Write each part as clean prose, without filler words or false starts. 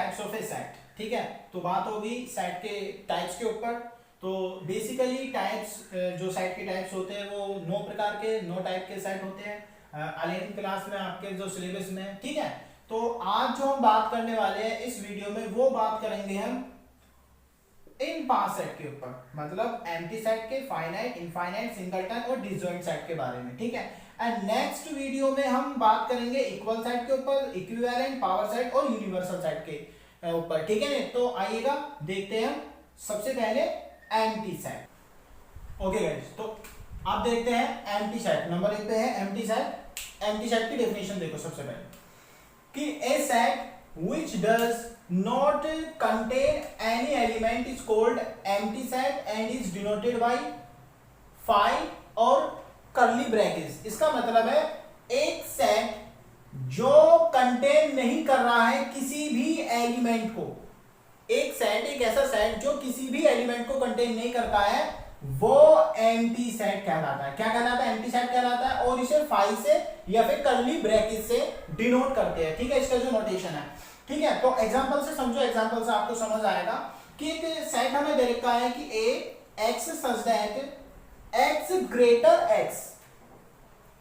Types of A set. ठीक है, तो बात होगी सेट के टाइप्स के ऊपर। तो बेसिकली टाइप्स, जो सेट के टाइप्स होते हैं वो 9 प्रकार के 9 टाइप के सेट होते हैं 11th क्लास में आपके जो सिलेबस में। ठीक है, तो आज जो हम बात करने वाले हैं इस वीडियो में वो बात करेंगे हम इन 5 सेट के ऊपर, मतलब एम्प्टी सेट के, फाइनाइट, इनफाइनाइट, सिंगलटन और डिसजॉइंट सेट के बारे में। ठीक है, एंड नेक्स्ट वीडियो में हम बात करेंगे इक्वल सेट के ऊपर, इक्विवेलेंट, पावर सेट और यूनिवर्सल सेट के ऊपर। ठीक है, तो आइएगा देखते हैं हम सबसे पहले एम्प्टी सेट। ओके गाइस, तो आप देखते हैं एम्प्टी सेट। नंबर 1 पे है एम्प्टी सेट। एम्प्टी सेट की डेफिनेशन देखो सबसे पहले कि a set which does not contain any element is called empty set and is denoted by phi और curly brackets। इसका मतलब है एक सेट जो कंटेन नहीं कर रहा है किसी भी एलिमेंट को, एक सेट, एक ऐसा सेट जो किसी भी एलिमेंट को कंटेन नहीं करता है वो एम्प्टी सेट कहलाता है। क्या कहलाता है? एम्प्टी सेट कहलाता है, और इसे फाई से या फिर कर्ली ब्रैकेट से डिनोट करते हैं। ठीक है, इसका जो नोटेशन है। ठीक है, तो एग्जांपल से समझो, एग्जांपल से आपको समझ आएगा कि एक सेट हमें दे रखा है कि a x such that x greater x,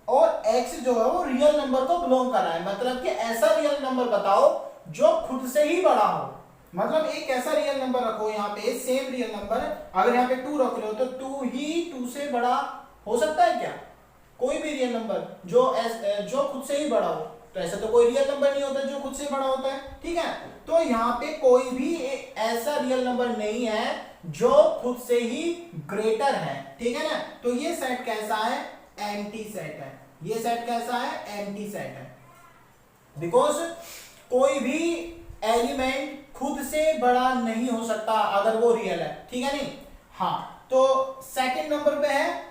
और एक्स जो है वो रियल नंबर को बिलोंग कर रहा है। मतलब कि ऐसा रियल नंबर बताओ जो खुद से ही बड़ा हो। मतलब एक ऐसा रियल नंबर रखो, यहाँ पे सेम रियल नंबर, अगर यहाँ पे 2 रख रहे हो तो 2 ही 2 से बड़ा हो सकता है क्या? कोई भी रियल नंबर जो खुद से ही बड़ा हो, तो ऐसा तो कोई रियल नंबर नहीं होता जो खुद से बड़ा होता है। ठीक है, तो यहाँ पे कोई भी ऐसा रियल नंबर नहीं है जो खुद से ही ग्रेटर है। ठीक है ना, तो ये सेट कैसा है? एम्प्टी सेट है। ये सेट कैसा है? एम्प्टी सेट है, बिकॉज कोई भी एलिमेंट खुद से बड़ा नहीं हो सकता अगर वो रियल है। ठीक है नहीं? हाँ, तो सेकंड नंबर पे है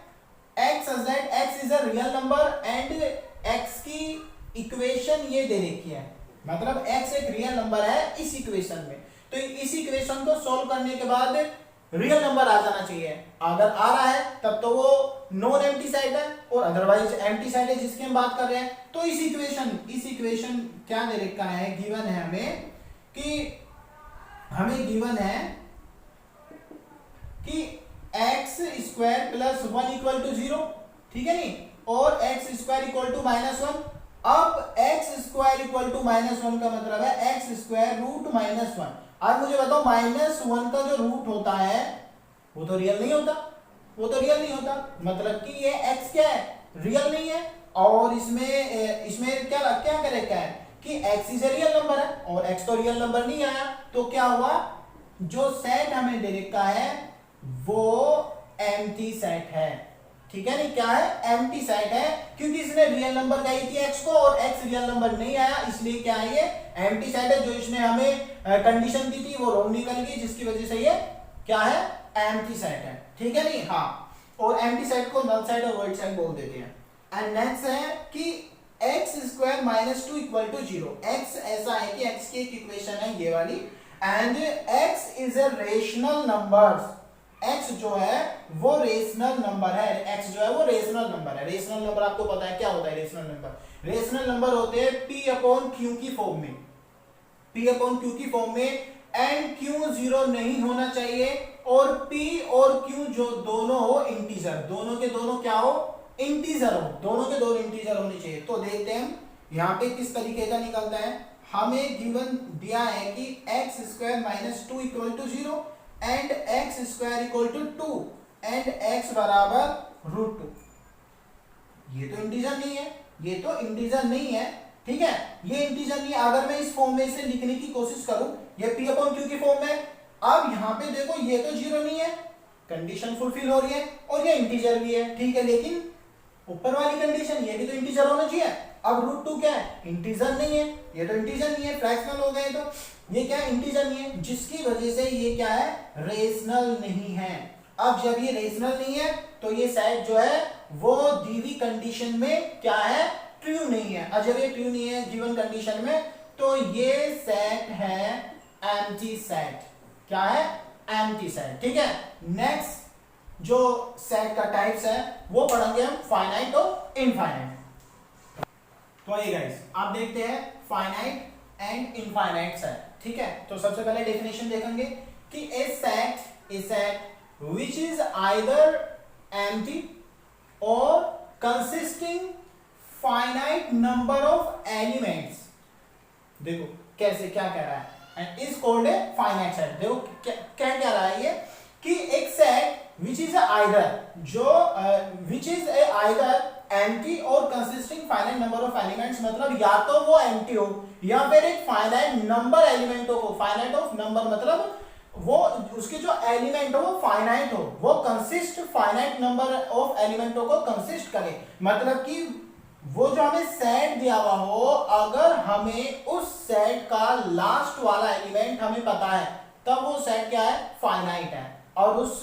x such that x is a real number and x की इक्वेशन ये दे रखी है, मतलब x एक रियल नंबर है इस इक्वेशन में। तो इस इक्वेशन को सॉल्व करने के बाद रियल नंबर आ जाना चाहिए। अगर आ रहा है तब तो वो नॉन एम्प्टी सेट है, और अदरवाइज एम्प्टी सेट है जिसकी हम बात कर रहे हैं। तो इस इक्वेशन क्या दे रखा है? गिवन है हमें गिवन है कि x square plus 1 equal to 0। ठीक है नहीं? और एक्स स्क्वायर इक्वल टू -1। अब एक्स स्क्वायर इक्वल टू -1 का मतलब है एक्स स्क्वायर रूट -1। अब मुझे बताओ -1 का जो रूट होता है वो तो रियल नहीं होता, मतलब कि ये एक्स क्या है? रियल नहीं है। और इसमें क्या करेक्ट है कि x is a real number है, और x तो रियल नंबर नहीं आया, तो क्या हुआ? जो सेट हमें दे रखा है वो एम्प्टी सेट है। ठीक है नहीं? क्या है? एम्प्टी सेट है, क्योंकि इसने रियल नंबर कही थी x को और x रियल नंबर नहीं आया, इसलिए क्या है? ये एम्प्टी सेट है। जो इसने हमें कंडीशन दी थी वो रॉन्ग निकल गई, जिसकी वजह से ये क्या है? एम्प्टी सेट है। ठीक है नहीं? हाँ, और एम्प्टी सेट को नल सेट और वॉइड सेट बोल देते हैं। एंड नेक्स्ट है कि x square -2 equal to 0। X ऐसा है कि एक्स की एक इक्वेशन है ये वाली, and x is a rational number. X जो है वो रेशनल नंबर है। एक्स जो है वो रेशनल नंबर है। रेशनल नंबर आपको पता है क्या होता है? रेशनल नंबर होते हैं p अपॉन q की फॉर्म में, p अपॉन q की फॉर्म में, एंड q 0 नहीं होना चाहिए, और p और q जो दोनों हो इंटीजर, दोनों के दोनों क्या हो? इंटीजर हो, दोनों के दोनों इंटीजर होने चाहिए। तो देखते हैं हम यहाँ पे किस तरीके का निकलता है। हमें गिवन दिया है कि x square -2 equal to 0 and x square equal to 2 and x बराबर √2। ये तो इंटीजर नहीं है। ठीक है, ये इंटीजर नहीं है। अगर मैं इस फॉर्म में इसे लिखने की कोशिश करूं, ये p अपॉन q की फॉर्म में, अब यहाँ पे देखो ये तो 0 नहीं है, कंडीशन फुलफिल हो रही है, और ये इंटीजर भी है। ठीक है, लेकिन ऊपर वाली कंडीशन ये भी तो इंटीजर होना चाहिए। अब √2 क्या है? इंटीजर नहीं है, ये तो इंटीजर नहीं है, फ्रैक्शनल हो गए, तो ये क्या है? इंटीजर नहीं है, जिसकी वजह से ये क्या है? रेशनल नहीं है। अब जब ये रेशनल नहीं है तो ये सेट जो है वो दी हुई कंडीशन में क्या है? ट्रू नहीं है। और जब ये ट्रू नहीं है गिवन कंडीशन में, तो ये सेट है एम्प्टी सेट। क्या है? Empty set. ठीक है, नेक्स्ट जो सेट का टाइप्स है वो पढ़ेंगे हम, फाइनाइट और इनफाइनाइट। तो ये गाइस आप देखते हैं फाइनाइट एंड इनफाइनाइट सेट। ठीक है, तो सबसे पहले डेफिनेशन देखेंगे कि a set which is either empty और consisting finite number of elements. देखो कैसे क्या कह रहा है, and is called a finite set. देखो क्या क्या रहा है ये कि एक सेट विच इज आइदर जो which is a either empty और consisting finite number of elements, मतलब या तो वो एम्प्टी हो या फिर एक फाइनाइट नंबर एलिमेंटों को, फाइनाइट ऑफ नंबर मतलब वो उसके जो एलिमेंट हो वो फाइनाइट हो, वो कंसिस्ट फाइनाइट नंबर ऑफ एलिमेंटों को कंसिस्ट करे। मतलब कि वो जो हमें सेट दिया हुआ हो, अगर हमें उस सेट का लास्ट वाला एलिमेंट हमें पता है तब वो सेट क्या है, फाइनाइट है, और उस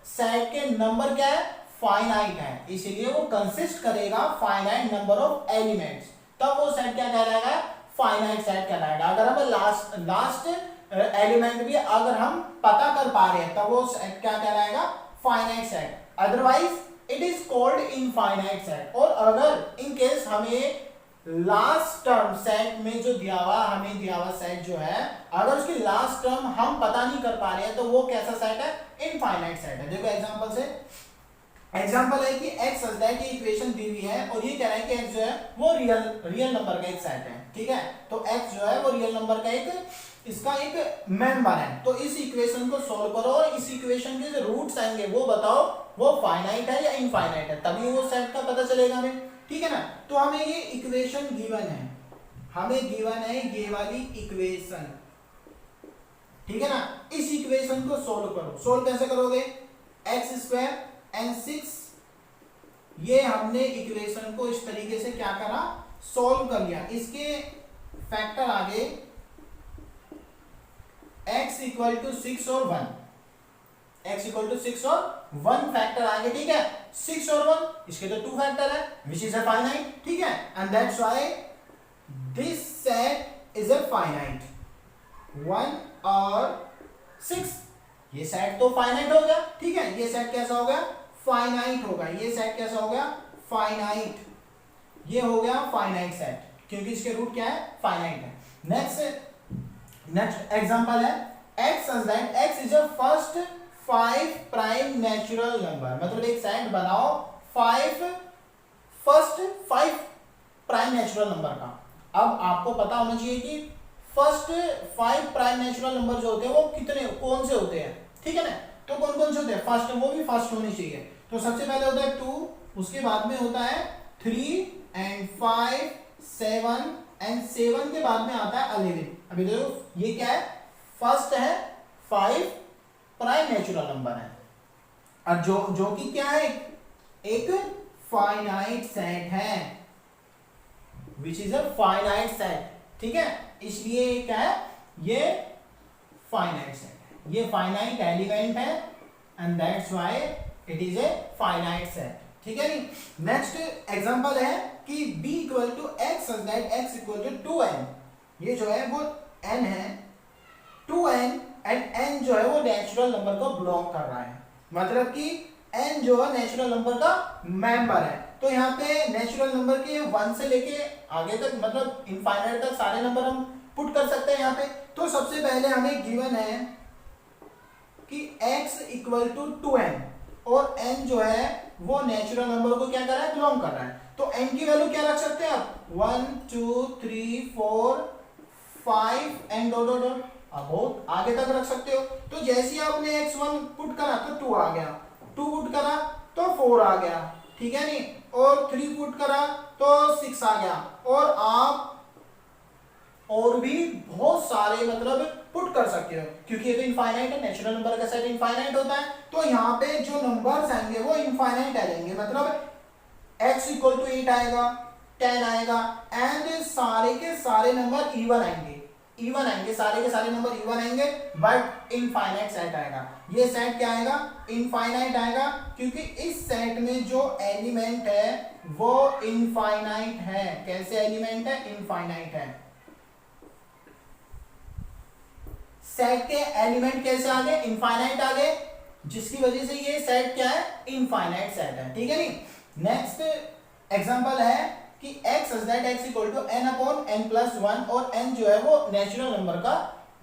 सेट के नंबर क्या है, फाइनाइट है, इसलिए वो कंसिस्ट करेगा फाइनाइट नंबर ऑफ एलिमेंट्स, तब वो सेट क्या कहलाएगा, फाइनाइट सेट कहलाएगा। अगर हमें लास्ट एलिमेंट भी अगर हम पता कर पा रहे हैं तब वो सेट क्या कहलाएगा, finite set, otherwise it is called infinite set. और अगर इन केस हमें लास्ट टर्म सेट में जो हमें दिया हुआ सेट जो है, अगर उसकी लास्ट टर्म हम पता नहीं कर पा रहे हैं तो वो कैसा सेट है, इनफाइनाइट सेट है। देखो एग्जांपल से, एग्जांपल है कि x सच दैट, ये इक्वेशन दी हुई है और ये कह रहा है कि x जो है वो रियल नंबर का एक सेट है। ठीक है, तो x जो है वो रियल नंबर का इसका एक मेंबर है। तो इस इक्वेशन को सॉल्व करो और इस इक्वेशन के जो रूट्स आएंगे वो बताओ वो फाइनाइट है या इनफाइनाइट है, तभी वो सेट का पता चलेगा हमें। ठीक है ना, तो हमें ये इक्वेशन गिवन है, हमें गिवन है ये वाली इक्वेशन। ठीक है ना, इस इक्वेशन को सोल्व करो। सोल्व कैसे करोगे, एक्स स्क्वायर एंड 6, ये हमने इक्वेशन को इस तरीके से क्या करा, सोल्व कर लिया। इसके फैक्टर आगे x इक्वल टू 6 और 1, x इक्वल टू 6 और 1 फैक्टर आगे। ठीक है, 6 और 1 इसके तो 2 फैक्टर है विच इज अ फाइनाइट। ठीक है, and that's why this set is a finite. 1 और 6 ये सेट तो फाइनाइट हो गया। ठीक है, ये सेट कैसा हो गया, फाइनाइट होगा। ये सेट कैसा हो गया, फाइनाइट, ये हो गया फाइनाइट सेट, क्योंकि इसके रूट क्या है, फाइनाइट है। नेक्स्ट एग्जांपल है x such that x is a first 5 prime natural number. मतलब एक सेट बनाओ 5 फर्स्ट 5 प्राइम नेचुरल नंबर का। अब आपको पता होना चाहिए कि फर्स्ट 5 प्राइम नेचुरल नंबर जो होते हैं वो कितने, कौन से होते हैं। ठीक है ना, तो कौन कौन से होते हैं, फर्स्ट, वो भी फर्स्ट होनी चाहिए। तो सबसे पहले होता है 2, उसके बाद में होता है 3 एंड 5, 7 एंड 7 के बाद में आता है 11। अभी देखो ये क्या है, फर्स्ट है 5 प्राइम नेचुरल नंबर है, और जो कि क्या है, एक फाइनाइट सेट है, which is a finite set. ठीक है, इसलिए ये क्या है, ये फाइनाइट सेट है, ये फाइनाइट एलिमेंट है, and that's why it is a finite set. ठीक है नी। नेक्स्ट एग्जांपल है कि b equal to x such that x equal to 2n। ये जो है वो n है, 2n एंड n जो है वो नेचुरल नंबर को बिलोंग कर रहा है। मतलब कि n जो है नेचुरल नंबर का मेंबर है। तो यहाँ पे नेचुरल नंबर के 1 से लेके आगे तक, मतलब इनफाइनाइट तक सारे नंबर हम पुट कर सकते हैं यहाँ पे। तो सबसे पहले हमें गिवन है कि x इक्वल टू 2n और n जो है वो नेचुरल नंबर को क्या कर रहा है, बिलोंग कर रहा है। तो n की वैल्यू क्या रख सकते हैं आप, 1 2 3 4 5 एंड डॉट डॉट डॉट, अब बहुत आगे तक रख सकते हो। तो जैसे ही आपने x1 पुट करा तो 2 आ गया, 2 पुट करा तो 4 आ गया। ठीक है नी, और 3 पुट करा तो 6 आ गया, और आप और भी बहुत सारे मतलब पुट कर सकते हो, क्योंकि ये तो इनफाइनाइट है, नेचुरल नंबर का सेट इनफाइनाइट होता है। तो यहाँ पे जो नंबर्स आएंगे वो इनफाइनाइट आएंगे, मतलब x इक्वल टू 8 आएगा, 10 आएगा, एंड सारे के सारे नंबर इवन आएंगे, सारे के सारे नंबर इवन आएंगे, बट इनफाइनाइट सेट आएगा। ये सेट क्या आएगा, इनफाइनाइट आएगा, क्योंकि इस सेट में जो एलिमेंट है वो इनफाइनाइट है। कैसे एलिमेंट है, इनफाइनाइट है। सेट के एलिमेंट कैसे आ गए, इनफाइनाइट आ गए, जिसकी वजह से ये सेट क्या है, इनफाइनाइट सेट है। ठीक है नी। नेक्स्ट एग्जांपल है कि x such that x equal to n upon n plus 1 और n जो है वो नेचुरल नंबर का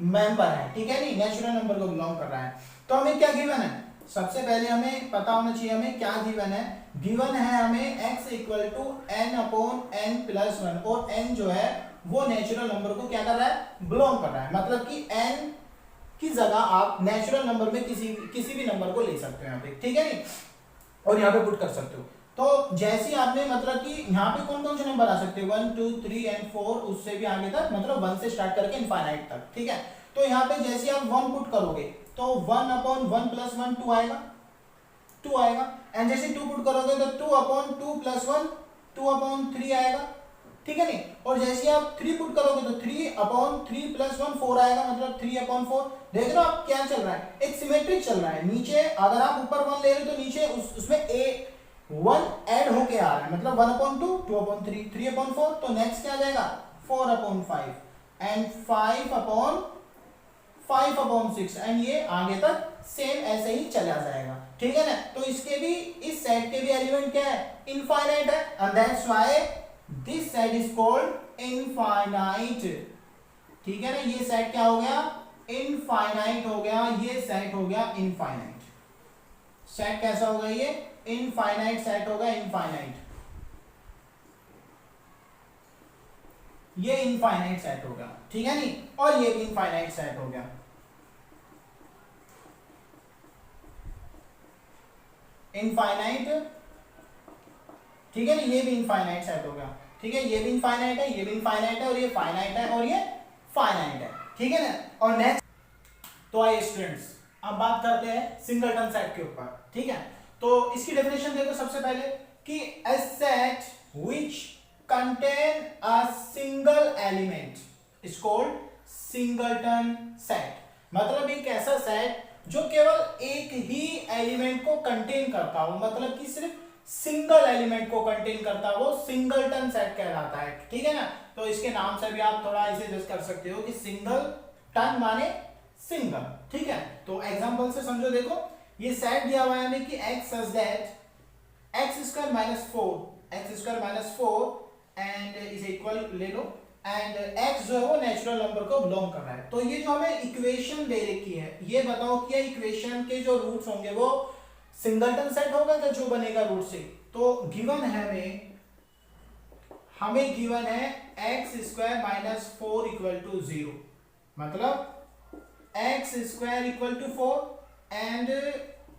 मेंबर है, ठीक है नहीं, नेचुरल नंबर को बिलोंग कर रहा है। तो हमें क्या गिवन है, सबसे पहले हमें पता होना चाहिए हमें क्या गिवन है। गिवन है हमें x equal to n upon n plus 1 और n जो है वो नेचुरल नंबर को क्या कर रहा है, बिलोंग कर रहा है। मतलब कि n की जगह आप नेचुरल नंबर में किसी भी नंबर को ले सकते हो यहाँ पे, ठीक है नहीं, और यहाँ पे पुट कर सकते हो। तो जैसे आपने मतलब कि यहाँ पे कौन कौन से नंबर आ सकते हैं, 1 2 3 एंड 4, उससे भी आगे तक, मतलब 1 से स्टार्ट करके इनफाइनाइट तक, ठीक है। तो यहाँ पे जैसे आप 1 पुट करोगे तो 1 अपॉन 1 प्लस 1 2 आएगा, 2 आएगा। एंड जैसे 2 पुट करोगे तो 2 अपॉन 2 प्लस 1 2 अपॉन 3 आएगा, ठीक है नहीं। और जैसे आप 3 पुट करोगे तो 3 अपॉन 3 प्लस 1 4 आएगा, मतलब 3 अपॉन 4। देख रहे हो आप क्या चल रहा है, एक सिमेट्रिक चल रहा है। नीचे अगर आप ऊपर 1 ले रहे हो तो नीचे उसमें ए 1 ऐड होके आ रहा है, मतलब 1 अपॉन 2 2 अपॉन 3 3 अपॉन 4। तो नेक्स्ट क्या आ जाएगा 4 अपॉन 5 एंड 5 अपॉन 6 एंड ये आगे तक सेम ऐसे ही चला जाएगा, ठीक है ना। तो इसके भी, इस सेट के भी एलिमेंट क्या है, इनफाइनाइट है, and that's why this set is called infinite, ठीक है ना। ये सेट क्या हो गया, इनफाइनाइट हो गया, ये सेट हो गया इनफाइनाइट। सेट कैसा होगा, ये इनफाइनाइट सेट होगा, इनफाइनाइट, ये इनफाइनाइट सेट हो गया, ठीक है नहीं, और ये भी इनफाइनाइट सेट हो गया। इनफाइनाइट, ठीक है ना, ये भी इनफाइनाइट सेट हो गया, ठीक है। ये भी इनफाइनाइट है, ये भी इनफाइनाइट है, और ये फाइनाइट है, और ये फाइनाइट है, ठीक है ना। और नेक्स्ट, तो आइए स्टूडेंट्स अब बात करते हैं सिंगलटन सेट के ऊपर, ठीक है। तो इसकी डेफिनेशन देखो सबसे पहले कि a set which contain a single element is called singleton set। मतलब एक ऐसा सेट जो केवल एक ही एलिमेंट को कंटेन करता हो, मतलब कि सिर्फ सिंगल एलिमेंट को कंटेन करता हो, वो सिंगलटन सेट कहलाता है, ठीक है ना। तो इसके नाम से भी आप थोड़ा इसे जज कर सकते हो कि सिंगल टन माने सिंगल, ठीक है। तो एग्जांपल से समझो, देखो ये सेट दिया हुआ है हमें कि x such that x square minus 4 and इसे इक्वल ले लो, एंड x जो है वो नेचुरल नंबर को बिलोंग कर रहा है। तो ये जो हमें इक्वेशन दे रखी है, ये बताओ कि इक्वेशन के जो रूट्स होंगे वो सिंगलटन सेट होगा क्या, जो बनेगा रूट से। तो गिवन है हमें गिवन है x square minus 4 equal to 0, मतलब x square equal to 4 and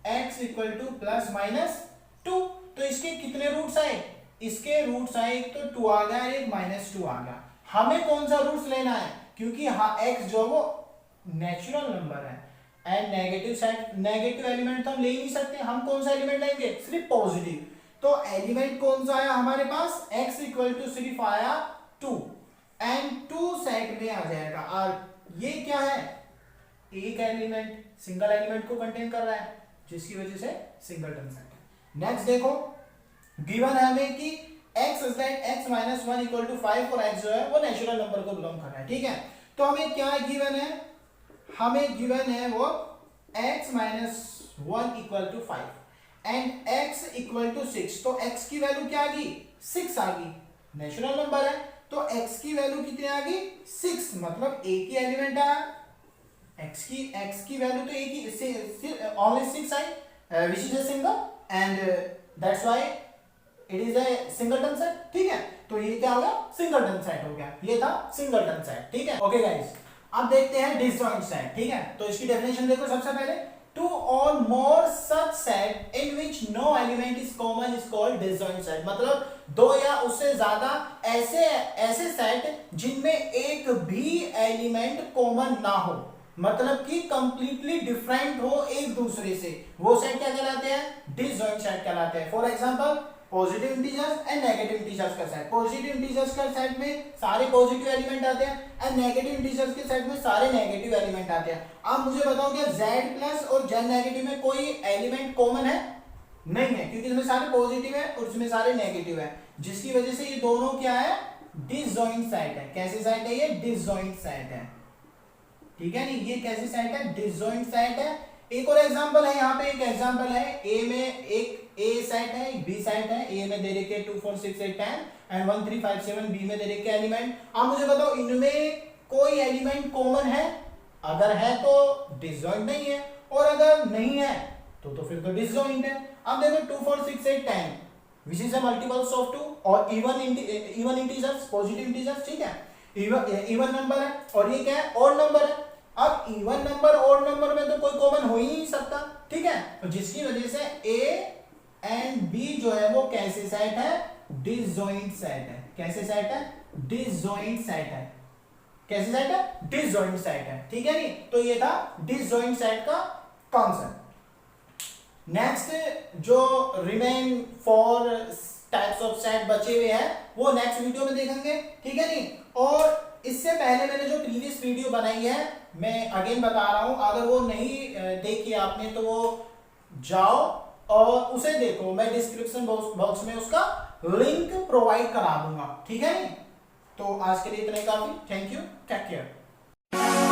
x equal to plus minus 2। तो इसके कितने रूट्स आए, इसके रूट्स आए, एक तो 2 आ गया, एक माइनस 2 आ गया। हमें कौन सा रूट्स लेना है, क्योंकि हाँ x जो वो नेचुरल नंबर है and negative set, negative element तो हम ले ही नहीं सकते, हम कौन सा एलिमेंट लेंगे, सिर्फ पॉजिटिव। तो एलिमेंट कौन सा आया हमारे पास, x इक्वल टू सिर्फ आया 2 एंड 2 सेट में आ जाएगा। और ये क्या है, एक एलिमेंट, सिंगल एलिमेंट को कंटेन कर रहा है, जिसकी वजह से सिंगलटन सेट है। नेक्स्ट देखो, गिवन है हमें कि x is that x minus 1 equal to 5 और x जो है वो नेचुरल नंबर को बिलोंग कर रहा है, ठीक है। तो हमें क्या गिवन है, हमें गिवन है वो x minus 1 equal to 5 and x equal to 6। तो x की वैल्यू क्या आ गई, 6 आ गई, नेचुरल नंबर है, तो x की वैल्यू कितनी आ गई, 6, मतलब एक ही एलिमेंट आया। x की वैल्यू तो एक ही, only 6 I, which is a single and that's why it is a singleton set, ठीक है। तो ये क्या हो गया, सिंगलटन सेट हो गया, ये था सिंगलटन सेट, ठीक है। ओके गाइस, अब देखते हैं डिसजॉइंट सेट, ठीक है। तो इसकी डेफिनेशन देखो सबसे पहले, टू और more such set in which no element is common is called disjoint set. मतलब दो या उससे ज्यादा ऐसे सेट जिनमें एक भी एलिमेंट कॉमन ना हो, मतलब कि कंप्लीटली डिफरेंट हो एक दूसरे से, वो सेट क्या कहलाते हैं, डिसजॉइंट सेट कहलाते हैं। For example positive integers and negative integers का सेट, पॉजिटिव इंटीजर्स का सेट में सारे पॉजिटिव एलिमेंट आते हैं एंड नेगेटिव इंटीजर्स के सेट में सारे नेगेटिव एलिमेंट आते हैं। आप मुझे बताओ क्या z प्लस और z नेगेटिव में कोई एलिमेंट कॉमन है, नहीं है, क्योंकि इसमें सारे पॉजिटिव है और इसमें सारे नेगेटिव है, जिसकी वजह से ये दोनों क्या है, डिसजॉइंट सेट है। कैसे सेट है ये, डिसजॉइंट सेट है, ठीक है नहीं, ये कैसे सेट है, डिसजॉइंट सेट है। एक और एग्जांपल है, यहाँ पे एक एग्जांपल है, ए में एक ए सेट है, एक बी सेट है। ए में दे रखे 2 4 6 8 10 एंड 1 3 5 7, बी में दे रखे एलिमेंट। आप मुझे बताओ इनमें कोई एलिमेंट कॉमन है? अगर है तो डिसजॉइंट नहीं है, और अगर नहीं है तो फिर तो डिसजॉइंट है। अब देखो 2 4 6 8 10 which is a multiples of 2 और इवन इंटीजर्स, पॉजिटिव इंटीजर्स, ठीक है, इवन नंबर है, और ये क्या है, ऑड नंबर है। अब इवन नंबर ऑड नंबर में तो कोई कॉमन हो ही नहीं सकता, ठीक है, तो जिसकी वजह से ए एंड बी जो है वो कैसे सेट है, डिसजॉइंट सेट है। कैसे सेट है? डिसजॉइंट सेट है। कैसे सेट है? डिसजॉइंट सेट है, ठीक है नहीं। तो ये था डिसजॉइंट सेट का कॉन्सेप्ट। नेक्स्ट जो रिमेन 4 टाइप्स ऑफ सेट बचे हुए हैं वो नेक्स्ट वीडियो में देखेंगे, ठीक है नहीं। और इससे पहले मैंने जो प्रीवियस वीडियो बनाई है, मैं अगेन बता रहा हूं, अगर वो नहीं देखी आपने तो वो जाओ और उसे देखो, मैं डिस्क्रिप्शन बॉक्स में उसका लिंक प्रोवाइड करा दूंगा, ठीक है नहीं। तो आज के लिए इतना ही काफी। Thank you, take care.